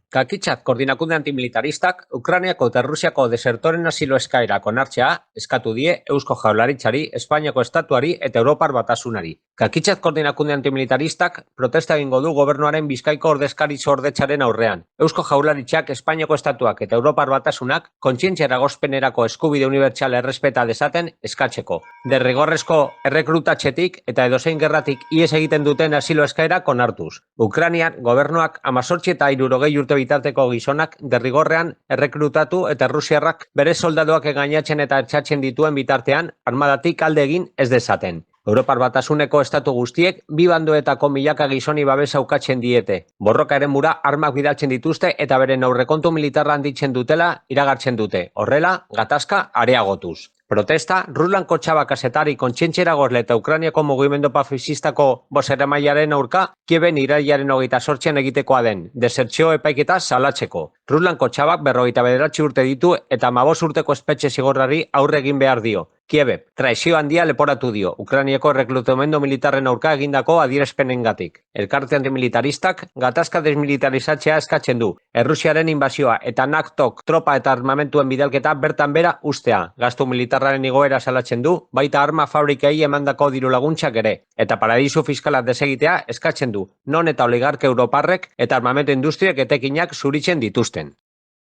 Kakitzat koordinakunde antimilitaristak Ukrainiako eta Rusiako desertoren asilo eskaerak onartzea eskatu die Eusko Jaurlaritzari, Espainiako Estatuari eta Europar Batasunari. Kakitzat koordinakunde antimilitaristak protesta egingo du gobernuaren Bizkaiko ordezkaritza-ordetzaren aurrean. Eusko Jaurlaritzak, Espainiako Estatuak eta Europar Batasunak kontzientzia eragozpenerako eskubide unibertsala errespeta dezaten eskatzeko. Derrigorrezko errekrutatzetik eta edozein gerratik ihes egiten duten asilo eskaerak onartuz. Ukrainian gobernuak 18 eta 60 urte bitarteko gizonak derrigorrean errekrutatu eta Rusiarrak bere soldaduak engainatzen eta ertzatzen dituen bitartean armadatik alde egin ez dezaten. Europar Batasuneko estatu guztiek bi bandoetako milaka gizoni babesa ukatzen diete. Borroka eremura armak bidaltzen dituzte eta beren aurrekontu militarra handitzen dutela iragartzen dute. Horrela, gatazka areagotuz. Protesta, Ruslan Kotxaba kazetari kontzientzia gozle eta Ukrainiako mugimendu pazifistako bozeramailearen aurka Kieven irailaren 28 egitekoa den desertzio epaiketa salatzeko. Ruslan Kotxabak 59 urte ditu eta 15 urteko espetxe zigorrari aurre egin behar dio. Kiev, traizio handia leporatu dio, Ukrainiako erreklutamendu militarren aurka egindako adierazpenengatik. Elkarte antimilitaristak gatazka desmilitarizatzea eskatzen du, Errusiaren inbasioa eta NATOk tropa eta armamentuen bidalketa bertan bera ustea. Gastu militarraren igoera salatzen du, baita arma fabrikei emandako diru laguntzak ere. Eta paradisu fiskala desegitea eskatzen du, non eta oligarke europarrek eta armamentu industriek etekinak zuritzen dituzten.